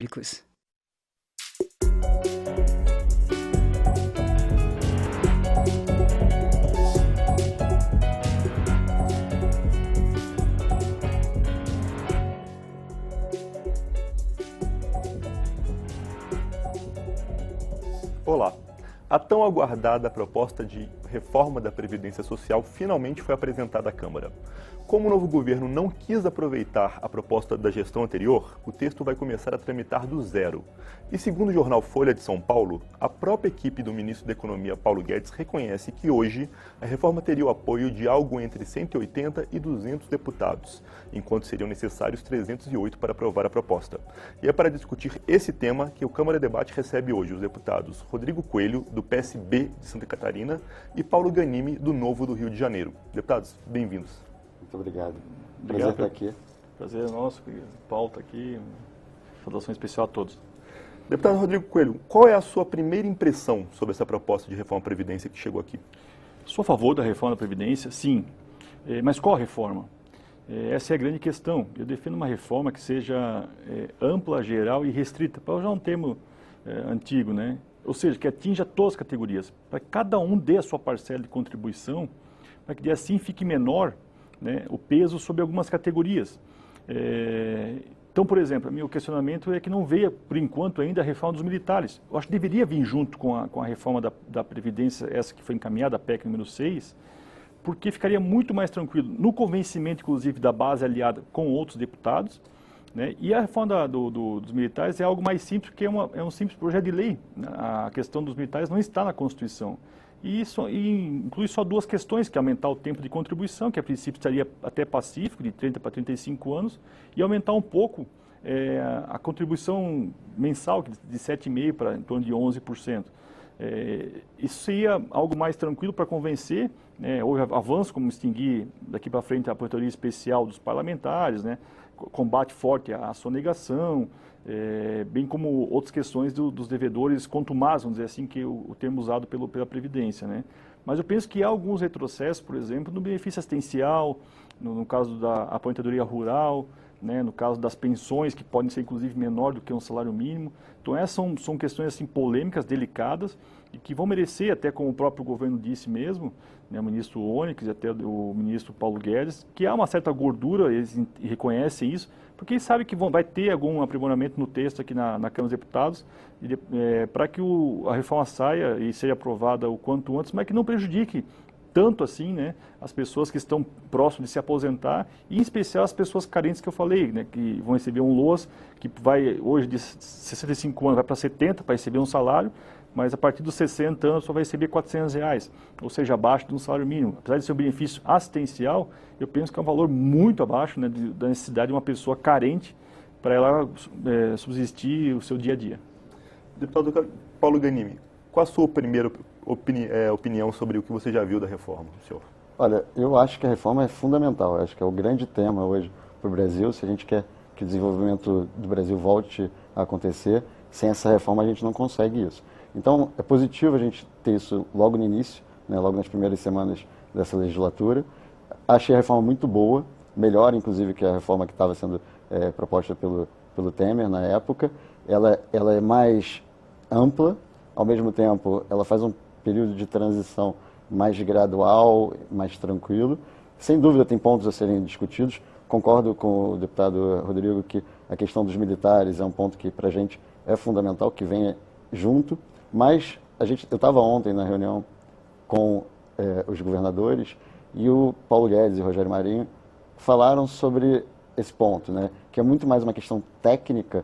públicos. Olá! A tão aguardada proposta de reforma da Previdência Social finalmente foi apresentada à Câmara. Como o novo governo não quis aproveitar a proposta da gestão anterior, o texto vai começar a tramitar do zero. E segundo o jornal Folha de São Paulo, a própria equipe do ministro da Economia, Paulo Guedes, reconhece que hoje a reforma teria o apoio de algo entre 180 e 200 deputados, enquanto seriam necessários 308 para aprovar a proposta. E é para discutir esse tema que o Câmara Debate recebe hoje os deputados Rodrigo Coelho, do PSB de Santa Catarina, e Paulo Ganimi, do Novo do Rio de Janeiro. Deputados, bem-vindos. Muito obrigado. Obrigado. Prazer estar aqui. Prazer é nosso, Paulo está aqui. Saudação especial a todos. Deputado Rodrigo Coelho, qual é a sua primeira impressão sobre essa proposta de reforma à Previdência que chegou aqui? Sou a favor da reforma da Previdência, sim. Mas qual a reforma? Essa é a grande questão. Eu defendo uma reforma que seja ampla, geral e restrita, para usar um termo antigo, né? Ou seja, que atinja todas as categorias, para que cada um dê a sua parcela de contribuição, para que assim fique menor, né, o peso sobre algumas categorias. Então, por exemplo, o meu questionamento é que não veio, por enquanto, ainda a reforma dos militares. Eu acho que deveria vir junto com a reforma da Previdência, essa que foi encaminhada, a PEC número 6, porque ficaria muito mais tranquilo, no convencimento, inclusive, da base aliada com outros deputados, né? E a reforma dos militares é algo mais simples, porque é um simples projeto de lei. A questão dos militares não está na Constituição. E isso inclui só duas questões, que é aumentar o tempo de contribuição, que a princípio estaria até pacífico, de 30 para 35 anos, e aumentar um pouco a contribuição mensal, de 7,5% para em torno de 11%. Isso seria algo mais tranquilo para convencer, né? Houve avanço, como extinguir daqui para frente a aposentadoria especial dos parlamentares, né? Combate forte à sonegação, bem como outras questões dos devedores contumazes, vamos dizer assim, que o termo usado pela Previdência, né? Mas eu penso que há alguns retrocessos, por exemplo, no benefício assistencial, no caso da aposentadoria rural, né, no caso das pensões, que podem ser inclusive menor do que um salário mínimo. Então essas são questões assim, polêmicas, delicadas, e que vão merecer, até como o próprio governo disse mesmo, né, o ministro Onyx e até o ministro Paulo Guedes, que há uma certa gordura, eles reconhecem isso, porque eles sabem que vai ter algum aprimoramento no texto aqui na Câmara dos Deputados, para que a reforma saia e seja aprovada o quanto antes, mas que não prejudique tanto assim, né, as pessoas que estão próximas de se aposentar, e em especial as pessoas carentes que eu falei, né, que vão receber um LOAS, que vai hoje de 65 anos, vai para 70 para receber um salário, mas a partir dos 60 anos só vai receber R$400, ou seja, abaixo de um salário mínimo. Apesar de ser um benefício assistencial, eu penso que é um valor muito abaixo, né, da necessidade de uma pessoa carente para ela subsistir o seu dia a dia. Deputado Paulo Ganimi, qual a sua primeira opinião sobre o que você já viu da reforma, senhor? Olha, eu acho que a reforma é fundamental. Eu acho que é o grande tema hoje para o Brasil. Se a gente quer que o desenvolvimento do Brasil volte a acontecer, sem essa reforma a gente não consegue isso. Então, é positivo a gente ter isso logo no início, né, logo nas primeiras semanas dessa legislatura. Achei a reforma muito boa, melhor, inclusive, que a reforma que estava sendo proposta pelo Temer na época. Ela é mais ampla, ao mesmo tempo, ela faz um período de transição mais gradual, mais tranquilo. Sem dúvida, tem pontos a serem discutidos. Concordo com o deputado Rodrigo que a questão dos militares é um ponto que, para a gente, é fundamental, que venha junto. Mas eu estava ontem na reunião com os governadores e o Paulo Guedes e o Rogério Marinho falaram sobre esse ponto, né, que é muito mais uma questão técnica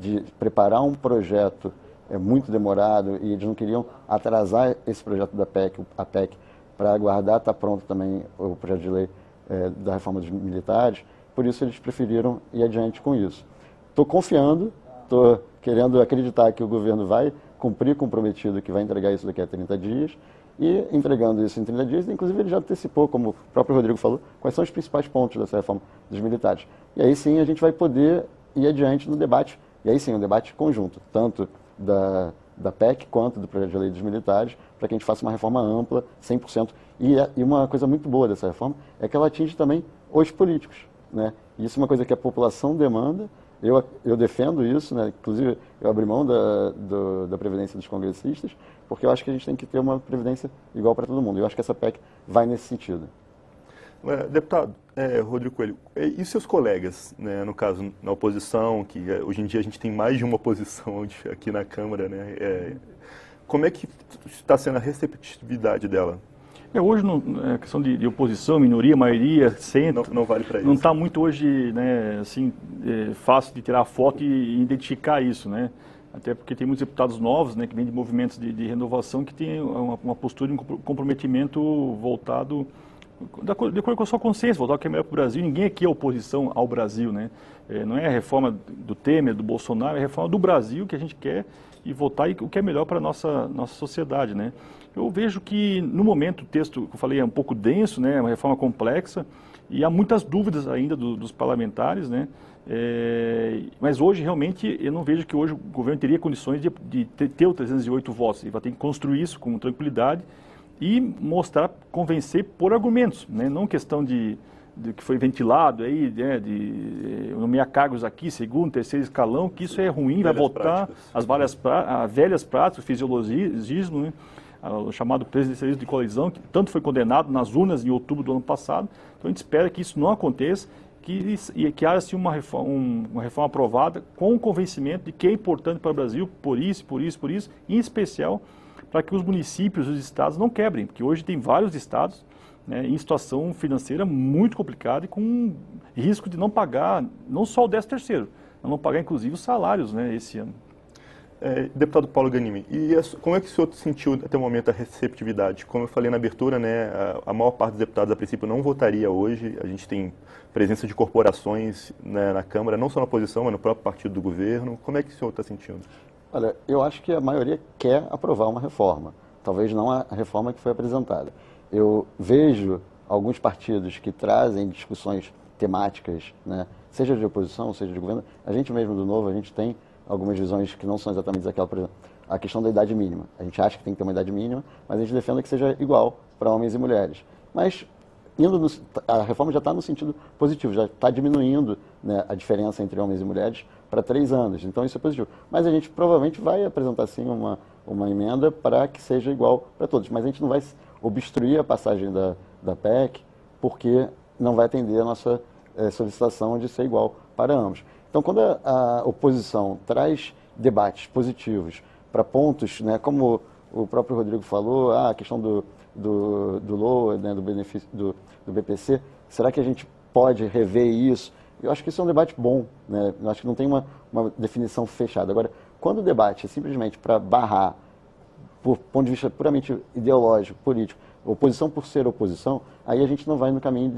de preparar um projeto muito demorado, e eles não queriam atrasar esse projeto da PEC, a PEC, para aguardar estar pronto também o projeto de lei da reforma dos militares. Por isso eles preferiram ir adiante com isso. Estou confiando, estou querendo acreditar que o governo vai cumprir com o prometido, que vai entregar isso daqui a 30 dias, e entregando isso em 30 dias, inclusive ele já antecipou, como o próprio Rodrigo falou, quais são os principais pontos dessa reforma dos militares. E aí sim a gente vai poder ir adiante no debate, e aí sim um debate conjunto, tanto da PEC quanto do projeto de lei dos militares, para que a gente faça uma reforma ampla, 100%. E uma coisa muito boa dessa reforma é que ela atinge também os políticos, né? E isso é uma coisa que a população demanda, Eu defendo isso, né? Inclusive eu abri mão da previdência dos congressistas, porque eu acho que a gente tem que ter uma previdência igual para todo mundo. Eu acho que essa PEC vai nesse sentido. Deputado Rodrigo Coelho, e seus colegas, né, no caso, na oposição, que hoje em dia a gente tem mais de uma oposição aqui na Câmara, né? Como é que está sendo a receptividade dela? Hoje, a questão de oposição, minoria, maioria, centro, não vale para isso. Não está muito hoje, né, assim, fácil de tirar foto e identificar isso, né? Até porque tem muitos deputados novos, né, que vêm de movimentos de renovação que têm uma postura, um comprometimento voltado de acordo com a sua consciência, voltar ao que é melhor para o Brasil. Ninguém aqui é oposição ao Brasil, né? Não é a reforma do Temer, do Bolsonaro, é a reforma do Brasil que a gente quer e votar o que é melhor para a nossa sociedade, né? Eu vejo que, no momento, o texto que eu falei é um pouco denso, né? É uma reforma complexa e há muitas dúvidas ainda dos parlamentares, né? Mas hoje, realmente, eu não vejo que hoje o governo teria condições de ter o 308 votos. Ele vai ter que construir isso com tranquilidade e mostrar, convencer por argumentos, né? Não questão de que foi ventilado aí, né, de nomear cargos aqui, segundo, terceiro escalão, que isso é ruim, vai voltar às velhas práticas, o fisiologismo, né, o chamado presidencialismo de coalizão, que tanto foi condenado nas urnas em outubro do ano passado. Então a gente espera que isso não aconteça, que haja assim, uma reforma aprovada com o convencimento de que é importante para o Brasil, por isso, em especial para que os municípios e os estados não quebrem, porque hoje tem vários estados, né, em situação financeira muito complicada e com risco de não pagar, não só o 13º, não pagar inclusive os salários, né, esse ano. Deputado Paulo Ghanimi, como é que o senhor sentiu até o momento a receptividade? Como eu falei na abertura, né, a maior parte dos deputados a princípio não votaria hoje, a gente tem presença de corporações, né, na Câmara, não só na oposição, mas no próprio partido do governo. Como é que o senhor está sentindo? Olha, eu acho que a maioria quer aprovar uma reforma, talvez não a reforma que foi apresentada. Eu vejo alguns partidos que trazem discussões temáticas, né, seja de oposição, seja de governo. A gente mesmo do Novo, a gente tem algumas visões que não são exatamente aquela, por exemplo, a questão da idade mínima. A gente acha que tem que ter uma idade mínima, mas a gente defende que seja igual para homens e mulheres. Mas a reforma já está no sentido positivo, já está diminuindo, né, a diferença entre homens e mulheres para 3 anos. Então isso é positivo. Mas a gente provavelmente vai apresentar sim uma emenda para que seja igual para todos. Mas a gente não vai obstruir a passagem da PEC, porque não vai atender a nossa solicitação de ser igual para ambos. Então, quando a oposição traz debates positivos para pontos, né, como o próprio Rodrigo falou, a questão do LOA, né, do benefício do BPC, será que a gente pode rever isso? Eu acho que isso é um debate bom, né? Eu acho que não tem uma definição fechada. Agora, quando o debate é simplesmente para barrar, por ponto de vista puramente ideológico, político, oposição por ser oposição, aí a gente não vai no caminho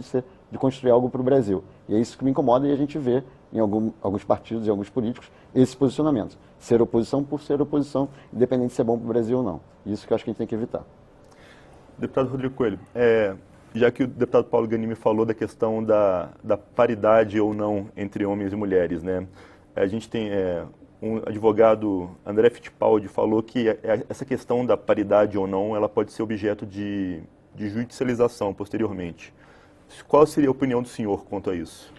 de construir algo para o Brasil. E é isso que me incomoda e a gente vê em alguns partidos e alguns políticos esses posicionamentos. Ser oposição por ser oposição, independente se é bom para o Brasil ou não. Isso que eu acho que a gente tem que evitar. Deputado Rodrigo Coelho, já que o deputado Paulo Ghanimi falou da questão da paridade ou não entre homens e mulheres, né? A gente tem um advogado, André Fittipaldi, falou que essa questão da paridade ou não, ela pode ser objeto de judicialização posteriormente. Qual seria a opinião do senhor quanto a isso?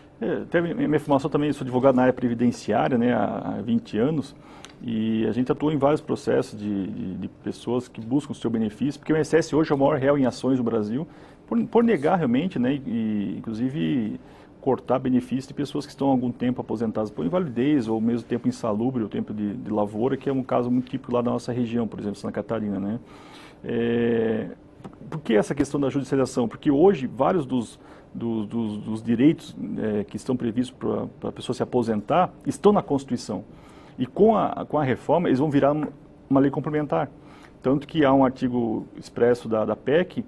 Minha formação também, sou advogado na área previdenciária, né, há 20 anos, e a gente atuou em vários processos de pessoas que buscam o seu benefício, porque o INSS hoje é o maior réu em ações do Brasil, por negar realmente, né, e inclusive cortar benefícios de pessoas que estão há algum tempo aposentadas por invalidez ou mesmo tempo insalubre, ou tempo de lavoura, que é um caso muito típico lá da nossa região, por exemplo, Santa Catarina, né. Por que essa questão da judicialização? Porque hoje vários dos direitos que estão previstos para a pessoa se aposentar estão na Constituição. E com a reforma eles vão virar uma lei complementar. Tanto que há um artigo expresso da PEC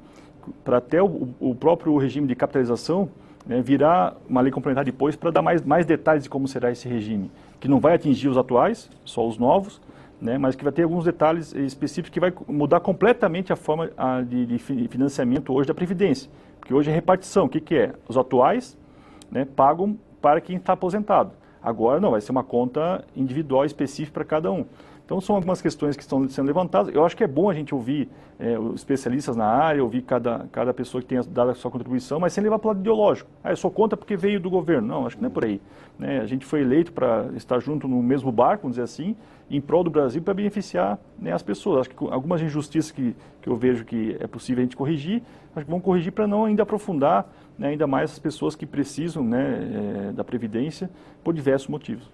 para até o próprio regime de capitalização, né, virar uma lei complementar depois para dar mais detalhes de como será esse regime, que não vai atingir os atuais, só os novos, né, mas que vai ter alguns detalhes específicos que vai mudar completamente a forma de financiamento hoje da Previdência. Porque hoje é repartição. O que é? Os atuais, né, pagam para quem está aposentado. Agora não, vai ser uma conta individual específica para cada um. Então, são algumas questões que estão sendo levantadas. Eu acho que é bom a gente ouvir os especialistas na área, ouvir cada pessoa que tenha dado a sua contribuição, mas sem levar para o lado ideológico. Eu sou contra porque veio do governo. Não, acho que não é por aí. Né? A gente foi eleito para estar junto no mesmo barco, vamos dizer assim, em prol do Brasil para beneficiar, né, as pessoas. Acho que algumas injustiças que eu vejo que é possível a gente corrigir, acho que vamos corrigir para não ainda aprofundar, né, ainda mais as pessoas que precisam, né, da Previdência por diversos motivos.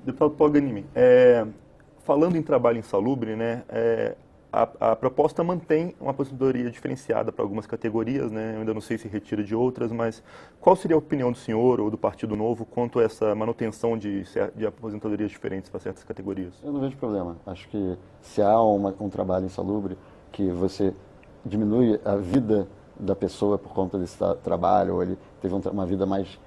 Deputado Paganini, falando em trabalho insalubre, né, a proposta mantém uma aposentadoria diferenciada para algumas categorias, né, eu ainda não sei se retira de outras, mas qual seria a opinião do senhor ou do Partido Novo quanto a essa manutenção de aposentadorias diferentes para certas categorias? Eu não vejo problema. Acho que se há um trabalho insalubre, que você diminui a vida da pessoa por conta desse trabalho, ou ele teve uma vida mais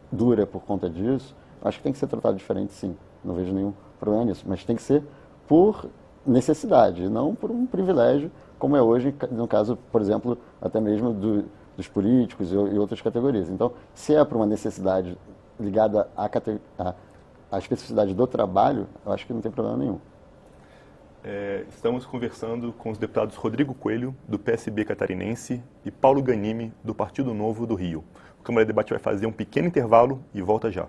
dura por conta disso, acho que tem que ser tratado diferente, sim. Não vejo nenhum problema nisso, mas tem que ser por necessidade, não por um privilégio, como é hoje, no caso, por exemplo, até mesmo dos políticos e outras categorias. Então, se é por uma necessidade ligada à especificidade do trabalho, eu acho que não tem problema nenhum. Estamos conversando com os deputados Rodrigo Coelho, do PSB catarinense, e Paulo Ganimi, do Partido Novo do Rio. O Câmara de Debate vai fazer um pequeno intervalo e volta já.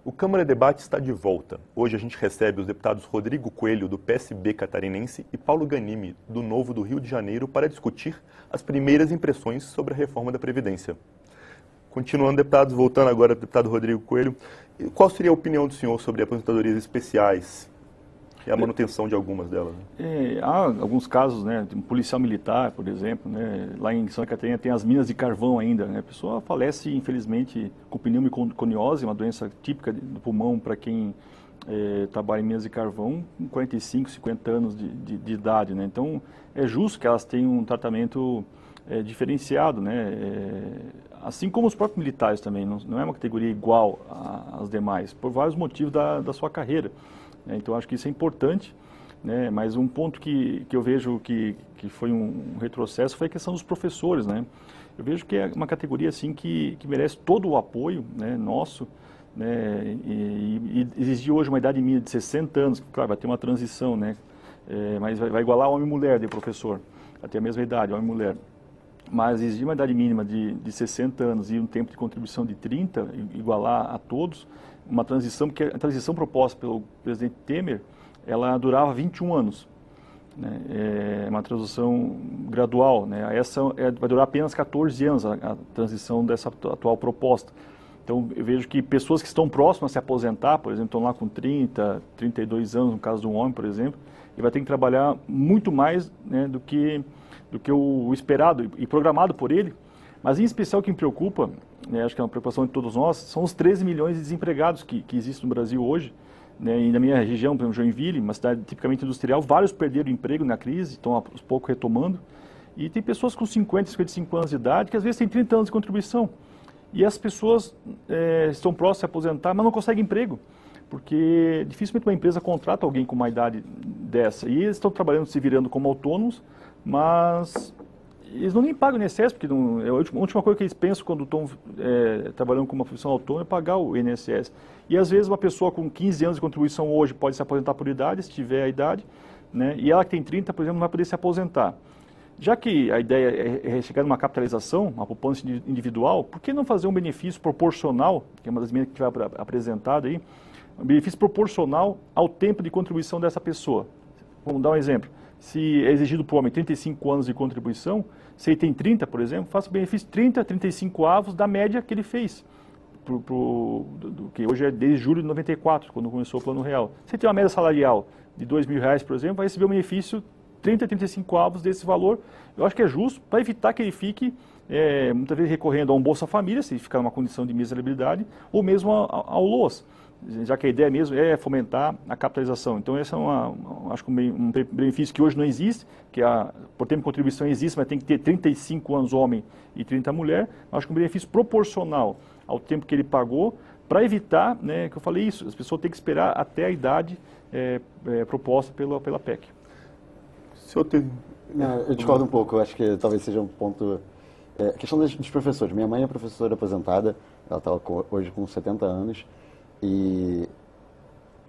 O Câmara de Debate está de volta. Hoje a gente recebe os deputados Rodrigo Coelho, do PSB catarinense, e Paulo Ganimi, do Novo do Rio de Janeiro, para discutir as primeiras impressões sobre a reforma da Previdência. Continuando, deputados, voltando agora ao deputado Rodrigo Coelho, qual seria a opinião do senhor sobre aposentadorias especiais e a manutenção de algumas delas? Há alguns casos, né, de um policial militar, por exemplo, né, lá em Santa Catarina tem as minas de carvão ainda, né, a pessoa falece, infelizmente, com pneumoconiose, uma doença típica do pulmão para quem trabalha em minas de carvão, com 45, 50 anos de idade, né, então é justo que elas tenham um tratamento diferenciado, né, assim como os próprios militares também, não é uma categoria igual às demais, por vários motivos da sua carreira. Então, acho que isso é importante, né? Mas um ponto que eu vejo que foi um retrocesso foi a questão dos professores, né? Eu vejo que é uma categoria assim, que merece todo o apoio, né, nosso, né? E exigir hoje uma idade mínima de 60 anos, claro, vai ter uma transição, né? Mas vai igualar homem e mulher de professor, vai ter a mesma idade, homem e mulher. Mas exigir uma idade mínima de 60 anos e um tempo de contribuição de 30, igualar a todos, uma transição, porque a transição proposta pelo presidente Temer, ela durava 21 anos. Né? É uma transição gradual. Né? Essa vai durar apenas 14 anos, a transição dessa atual proposta. Então, eu vejo que pessoas que estão próximas a se aposentar, por exemplo, estão lá com 30, 32 anos, no caso de um homem, por exemplo, e vai ter que trabalhar muito mais, né, do que o esperado e programado por ele. Mas, em especial, o que me preocupa, né, acho que é uma preocupação de todos nós, são os 13 milhões de desempregados que existem no Brasil hoje. Né, e na minha região, por exemplo, Joinville, uma cidade tipicamente industrial, vários perderam emprego na crise, estão aos poucos retomando. E tem pessoas com 50, 55 anos de idade que às vezes têm 30 anos de contribuição. E as pessoas estão próximas a se aposentar, mas não conseguem emprego. Porque dificilmente uma empresa contrata alguém com uma idade dessa. E eles estão trabalhando, se virando como autônomos, mas eles não nem pagam o INSS, porque não, a última coisa que eles pensam quando estão trabalhando com uma profissão autônoma é pagar o INSS. E às vezes uma pessoa com 15 anos de contribuição hoje pode se aposentar por idade, se tiver a idade, né? E ela que tem 30, por exemplo, não vai poder se aposentar. Já que a ideia é chegar numa capitalização, uma poupança individual, por que não fazer um benefício proporcional, que é uma das emendas que vai apresentada aí, um benefício proporcional ao tempo de contribuição dessa pessoa? Vamos dar um exemplo. Se é exigido para o homem 35 anos de contribuição, se ele tem 30, por exemplo, faça o benefício 30, 35 avos da média que ele fez, que hoje é desde julho de 94, quando começou o Plano Real. Se ele tem uma média salarial de R$2.000, por exemplo, vai receber o benefício 30, 35 avos desse valor. Eu acho que é justo para evitar que ele fique, muitas vezes, recorrendo a um Bolsa Família, se ele ficar numa condição de miserabilidade, ou mesmo ao LOAS, já que a ideia mesmo é fomentar a capitalização. Então, esse é acho que um benefício que hoje não existe, que por tempo de contribuição existe, mas tem que ter 35 anos homem e 30 mulher. Acho que um benefício proporcional ao tempo que ele pagou, para evitar, né, que eu falei isso, as pessoas têm que esperar até a idade proposta pela PEC. Eu discordo um pouco, eu acho que talvez seja um ponto A questão dos professores. Minha mãe é professora aposentada, ela está hoje com 70 anos, e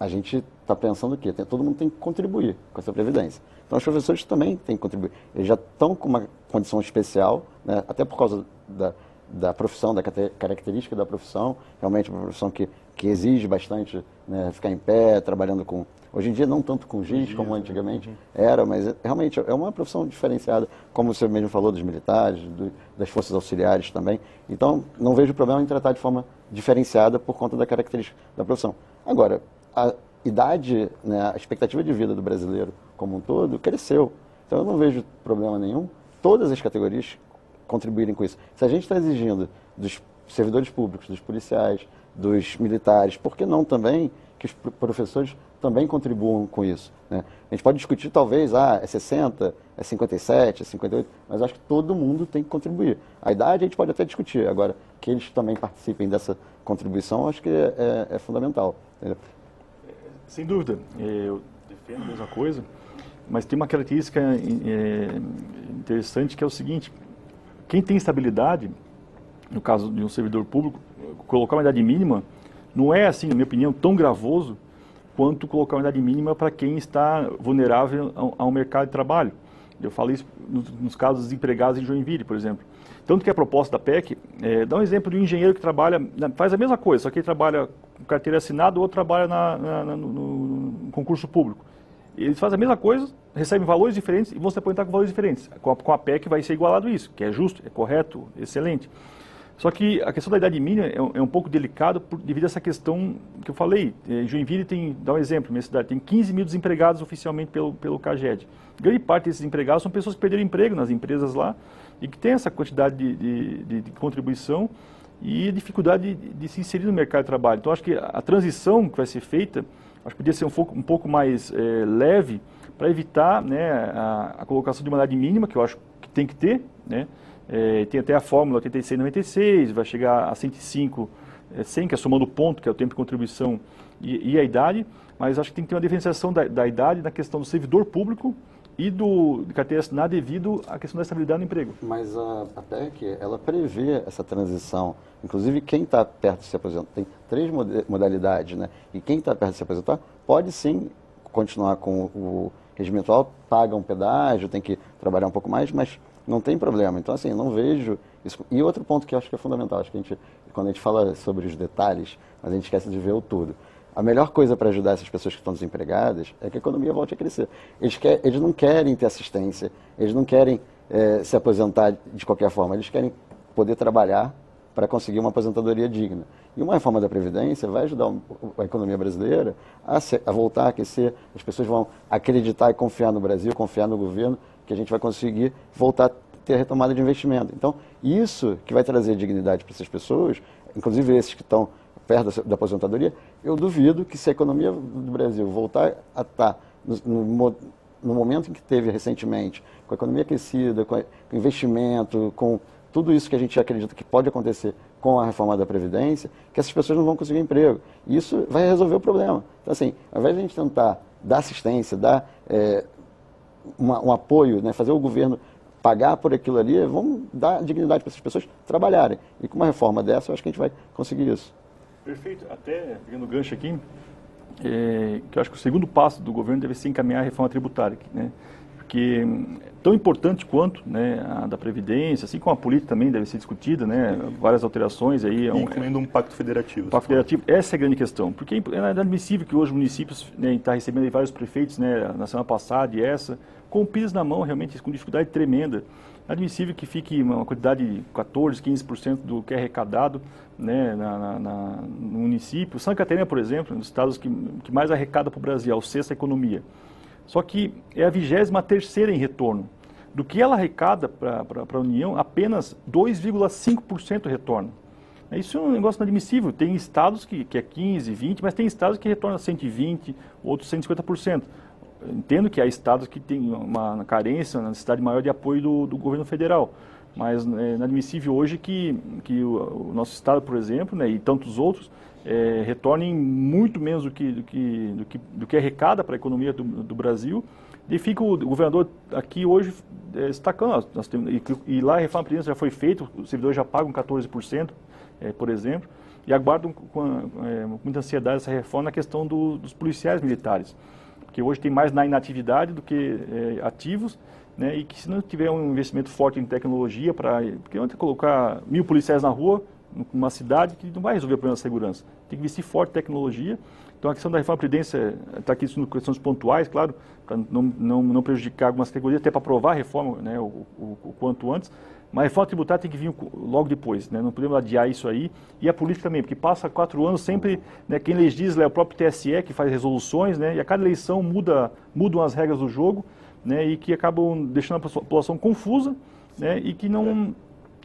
a gente está pensando que todo mundo tem que contribuir com essa previdência. Então, os professores também têm que contribuir. Eles já estão com uma condição especial, né, até por causa da profissão, da característica da profissão. Realmente é uma profissão que exige bastante, né, ficar em pé, trabalhando com... Hoje em dia não tanto com giz como antigamente era, mas realmente é uma profissão diferenciada, como você mesmo falou, dos militares, das forças auxiliares também. Então, não vejo problema em tratar de forma diferenciada por conta da característica da profissão. Agora, a idade, né, a expectativa de vida do brasileiro como um todo cresceu. Então, eu não vejo problema nenhum todas as categorias contribuírem com isso. Se a gente está exigindo dos servidores públicos, dos policiais, dos militares, por que não também que os professores também contribuam com isso, né? A gente pode discutir talvez, é 60, é 57, é 58, mas acho que todo mundo tem que contribuir. A idade a gente pode até discutir, agora que eles também participem dessa contribuição, acho que é fundamental. Entendeu? Sem dúvida, eu defendo a mesma coisa, mas tem uma característica interessante que é o seguinte: quem tem estabilidade, no caso de um servidor público, colocar uma idade mínima não é, assim, na minha opinião, tão gravoso quanto colocar uma idade mínima para quem está vulnerável ao mercado de trabalho. Eu falo isso nos casos dos empregados em Joinville, por exemplo. Tanto que a proposta da PEC, dá um exemplo de um engenheiro que trabalha, faz a mesma coisa, só que ele trabalha com carteira assinada, ou outro trabalha no concurso público. Eles fazem a mesma coisa, recebem valores diferentes e vão se aposentar com valores diferentes. Com a PEC vai ser igualado isso, que é justo, é correto, excelente. Só que a questão da idade mínima é um pouco delicado devido a essa questão que eu falei. Joinville tem, dá um exemplo, minha cidade tem 15 mil desempregados oficialmente pelo CAGED. Grande parte desses empregados são pessoas que perderam emprego nas empresas lá e que têm essa quantidade de contribuição e dificuldade de se inserir no mercado de trabalho. Então, acho que a transição que vai ser feita, acho que podia ser um pouco mais leve para evitar, né, a colocação de uma idade mínima, que eu acho que tem que ter, né? Tem até a fórmula 86-96, vai chegar a 105, 100, que é somando o ponto, que é o tempo de contribuição e a idade, mas acho que tem que ter uma diferenciação da idade na questão do servidor público e de carteira assinada devido à questão da estabilidade no emprego. Mas a PEC, ela prevê essa transição. Inclusive, quem está perto de se aposentar, tem 3 modalidades, né? E quem está perto de se aposentar pode sim continuar com o regime atual, paga um pedágio, tem que trabalhar um pouco mais, mas não tem problema. Então, assim, não vejo isso. E outro ponto que eu acho que é fundamental, acho que quando a gente fala sobre os detalhes, a gente esquece de ver o todo. A melhor coisa para ajudar essas pessoas que estão desempregadas é que a economia volte a crescer. Eles não querem ter assistência, eles não querem se aposentar de qualquer forma, eles querem poder trabalhar para conseguir uma aposentadoria digna. E uma reforma da Previdência vai ajudar a economia brasileira a voltar a aquecer, as pessoas vão acreditar e confiar no Brasil, confiar no governo, que a gente vai conseguir voltar a ter a retomada de investimento. Então, isso que vai trazer dignidade para essas pessoas, inclusive esses que estão perto da aposentadoria, eu duvido que se a economia do Brasil voltar a estar no momento em que teve recentemente, com a economia aquecida, com investimento, com tudo isso que a gente acredita que pode acontecer com a reforma da Previdência, que essas pessoas não vão conseguir emprego. E isso vai resolver o problema. Então, assim, ao invés de a gente tentar dar assistência, dar um apoio, né, fazer o governo pagar por aquilo ali, vamos dar dignidade para essas pessoas trabalharem. E com uma reforma dessa, eu acho que a gente vai conseguir isso. Perfeito. Até pegando o gancho aqui, que eu acho que o segundo passo do governo deve ser encaminhar a reforma tributária, né? Porque tão importante quanto, né, a da Previdência, assim como a política também deve ser discutida, né, várias alterações aí. Incluindo um pacto federativo. Pacto federativo, essa é a grande questão, porque é inadmissível que hoje os municípios, né, estão recebendo aí vários prefeitos, né, na semana passada e essa, com pilhas na mão, realmente com dificuldade tremenda. É admissível que fique uma quantidade de 14%, 15% do que é arrecadado, né, no município. Santa Catarina, por exemplo, é um dos estados que mais arrecada para o Brasil, é o sexta economia. Só que é a 23ª em retorno. Do que ela arrecada para a União, apenas 2,5% retorna. Isso é um negócio inadmissível. Tem estados que é 15%, 20%, mas tem estados que retornam 120%, outros 150%. Entendo que há estados que têm uma carência, uma necessidade maior de apoio do governo federal. Mas é inadmissível hoje que o nosso estado, por exemplo, né, e tantos outros, retornem muito menos do que arrecada para a economia do Brasil, E fica o governador aqui hoje destacando, e lá a reforma previdenciária já foi feita, os servidores já pagam 14%, por exemplo, e aguardam com muita ansiedade essa reforma na questão dos policiais militares, porque hoje tem mais na inatividade do que ativos, né, e que se não tiver um investimento forte em tecnologia, porque ontem colocar 1.000 policiais na rua, numa cidade, que não vai resolver o problema da segurança. Tem que investir forte em tecnologia. Então a questão da reforma da Previdência está aqui em questões pontuais, claro, para não prejudicar algumas categorias, até para aprovar a reforma, né, o quanto antes. Mas a reforma tributária tem que vir logo depois, né? Não podemos adiar isso aí. E a política também, porque passa 4 anos sempre, né, quem legisla é o próprio TSE, que faz resoluções, né, e a cada eleição mudam as regras do jogo, né, e que acabam deixando a população confusa, né, e que não...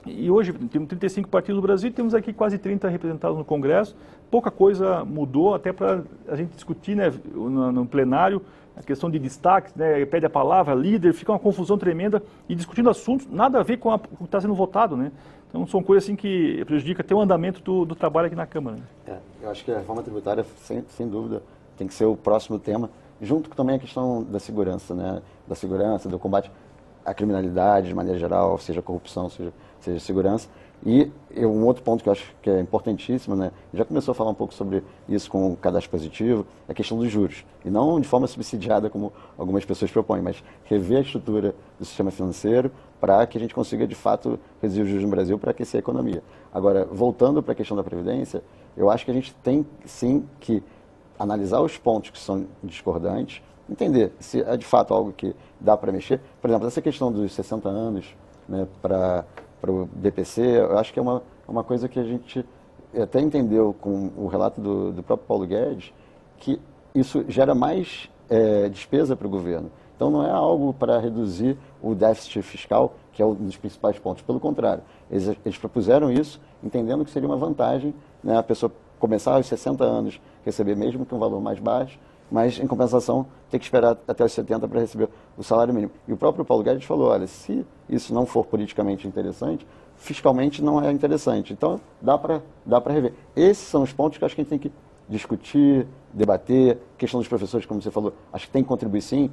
E hoje temos 35 partidos no Brasil, temos aqui quase 30 representados no Congresso. Pouca coisa mudou, até para a gente discutir, né, no plenário, a questão de destaques, né, pede a palavra, líder, fica uma confusão tremenda e discutindo assuntos nada a ver com o que está sendo votado, né? Então são coisas assim que prejudicam até o andamento do trabalho aqui na Câmara. Né? Eu acho que a reforma tributária, sem dúvida, tem que ser o próximo tema, junto com também a questão da segurança, né? Da segurança, do combate à criminalidade de maneira geral, seja corrupção, seja segurança. E um outro ponto que eu acho que é importantíssimo, né? Já começou a falar um pouco sobre isso com o cadastro positivo, é a questão dos juros. E não de forma subsidiada, como algumas pessoas propõem, mas rever a estrutura do sistema financeiro para que a gente consiga, de fato, reduzir os juros no Brasil para aquecer a economia. Agora, voltando para a questão da Previdência, eu acho que a gente tem, sim, que analisar os pontos que são discordantes, entender se é, de fato, algo que dá para mexer. Por exemplo, essa questão dos 60 anos, né, para o BPC, eu acho que é uma coisa que a gente até entendeu com o relato do próprio Paulo Guedes, que isso gera mais despesa para o governo. Então não é algo para reduzir o déficit fiscal, que é um dos principais pontos. Pelo contrário, eles propuseram isso entendendo que seria uma vantagem, né, a pessoa começar aos 60 anos, receber mesmo que um valor mais baixo, mas, em compensação, ter que esperar até os 70 para receber o salário mínimo. E o próprio Paulo Guedes falou, olha, se isso não for politicamente interessante, fiscalmente não é interessante. Então, dá para rever. Esses são os pontos que eu acho que a gente tem que discutir, debater. Questão dos professores, como você falou, acho que tem que contribuir sim.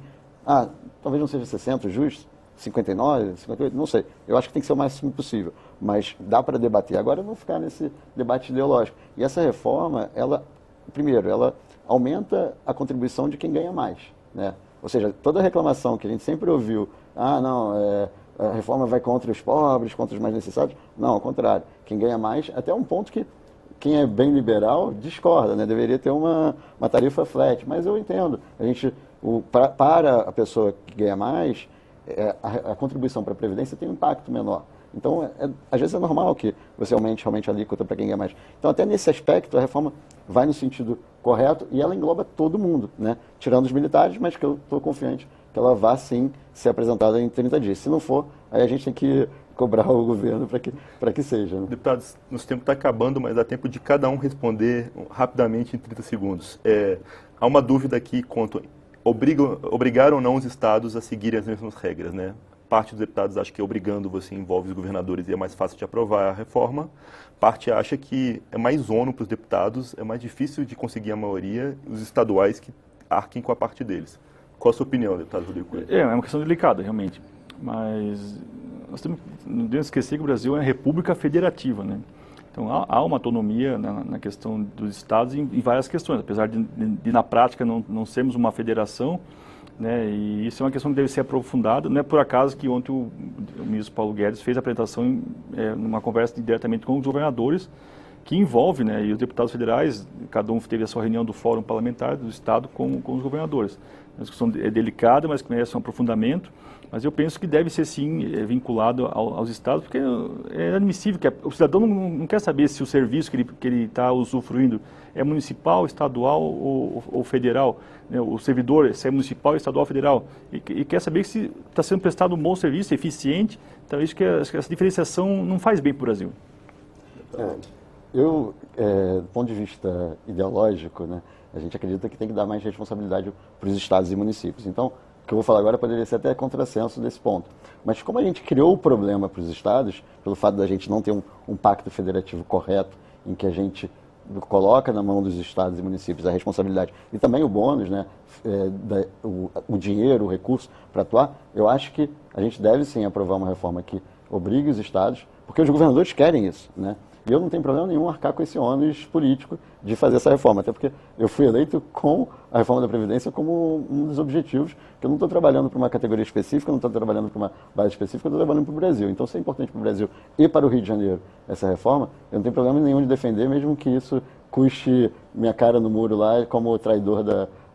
Talvez não seja 60 justo, 59, 58, não sei. Eu acho que tem que ser o máximo possível. Mas dá para debater. Agora, não ficar nesse debate ideológico. E essa reforma, primeiro, ela aumenta a contribuição de quem ganha mais, né? Ou seja, toda reclamação que a gente sempre ouviu, a reforma vai contra os pobres, contra os mais necessitados, não, ao contrário, quem ganha mais, até um ponto que quem é bem liberal discorda, né? Deveria ter uma tarifa flat, mas eu entendo, para a pessoa que ganha mais, a contribuição para a Previdência tem um impacto menor. Então, às vezes é normal que você aumente realmente a alíquota para quem ganha mais. Então, até nesse aspecto, a reforma vai no sentido correto e ela engloba todo mundo, né? Tirando os militares, mas que eu estou confiante que ela vá, sim, ser apresentada em 30 dias. Se não for, aí a gente tem que cobrar o governo para que seja. Né? Deputados, nosso tempo está acabando, mas dá tempo de cada um responder rapidamente em 30 segundos. Há uma dúvida aqui quanto obrigar ou não os estados a seguirem as mesmas regras, né? Parte dos deputados acha que obrigando você envolve os governadores e é mais fácil de aprovar a reforma. Parte acha que é mais ônus para os deputados, é mais difícil de conseguir a maioria, os estaduais que arquem com a parte deles. Qual a sua opinião, deputado Rodrigo Coelho? É uma questão delicada, realmente. Mas nós não devemos esquecer que o Brasil é uma república federativa, né? Então há uma autonomia na questão dos estados em várias questões, apesar de na prática não sermos uma federação, né, e isso é uma questão que deve ser aprofundada. Não é por acaso que ontem o ministro Paulo Guedes fez a apresentação numa conversa diretamente com os governadores, que envolve, né, e os deputados federais, cada um teve a sua reunião do Fórum Parlamentar do Estado com os governadores. A discussão é delicada, mas que merece um aprofundamento, mas eu penso que deve ser sim vinculado aos estados, porque é inadmissível que o cidadão não quer saber se o serviço que ele está usufruindo é municipal, estadual ou federal, né? O servidor, se é municipal, estadual ou federal, e quer saber se está sendo prestado um bom serviço, eficiente. Então, isso que essa diferenciação não faz bem para o Brasil. Do ponto de vista ideológico, né, a gente acredita que tem que dar mais responsabilidade para os estados e municípios. Então, o que eu vou falar agora poderia ser até contrassenso desse ponto. Mas como a gente criou o problema para os estados, pelo fato da gente não ter um pacto federativo correto, em que a gente coloca na mão dos estados e municípios a responsabilidade e também o bônus, né, o dinheiro, o recurso para atuar, eu acho que a gente deve sim aprovar uma reforma que obrigue os estados, porque os governadores querem isso, né? E eu não tenho problema nenhum arcar com esse ônus político de fazer essa reforma, até porque eu fui eleito com a reforma da Previdência como um dos objetivos, que eu não estou trabalhando para uma categoria específica, não estou trabalhando para uma base específica, eu estou trabalhando para o Brasil. Então, se é importante para o Brasil e para o Rio de Janeiro essa reforma, eu não tenho problema nenhum de defender, mesmo que isso custe minha cara no muro lá como traidor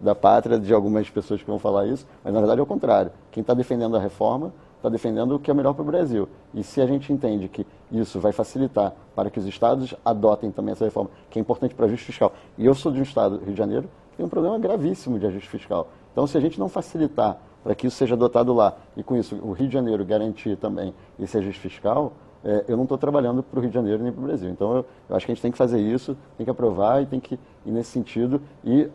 da pátria de algumas pessoas que vão falar isso, mas na verdade é o contrário. Quem está defendendo a reforma está defendendo o que é melhor para o Brasil. E se a gente entende que isso vai facilitar para que os estados adotem também essa reforma, que é importante para o ajuste fiscal, e eu sou de um estado, Rio de Janeiro, que tem um problema gravíssimo de ajuste fiscal. Então, se a gente não facilitar para que isso seja adotado lá, e com isso o Rio de Janeiro garantir também esse ajuste fiscal, eu não estou trabalhando para o Rio de Janeiro nem para o Brasil. Então, eu acho que a gente tem que fazer isso, tem que aprovar e tem que ir nesse sentido. E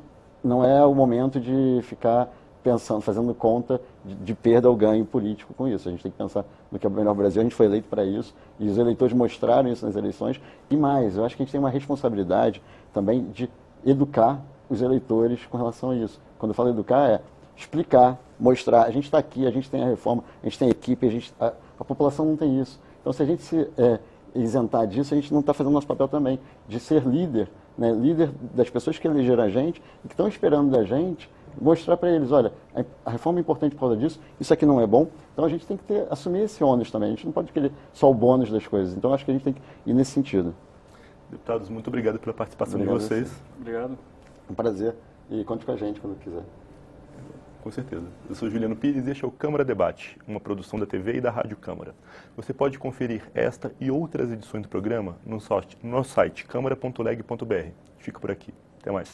não é o momento de ficar pensando, fazendo conta de perda ou ganho político com isso. A gente tem que pensar no que é o melhor Brasil. A gente foi eleito para isso e os eleitores mostraram isso nas eleições. E mais, eu acho que a gente tem uma responsabilidade também de educar os eleitores com relação a isso. Quando eu falo educar, é explicar, mostrar. A gente está aqui, a gente tem a reforma, a gente tem a equipe, a população não tem isso. Então, se a gente se isentar disso, a gente não está fazendo nosso papel também de ser líder, né? Líder das pessoas que elegeram a gente e que estão esperando da gente, mostrar para eles, olha, a reforma é importante por causa disso, isso aqui não é bom, então a gente tem que assumir esse ônus também, a gente não pode querer só o bônus das coisas, então acho que a gente tem que ir nesse sentido. Deputados, muito obrigado pela participação de vocês. Obrigado. Um prazer, e conte com a gente quando quiser. Com certeza. Eu sou Juliano Pires e este é o Câmara Debate, uma produção da TV e da Rádio Câmara. Você pode conferir esta e outras edições do programa no nosso site câmara.leg.br. Fico por aqui. Até mais.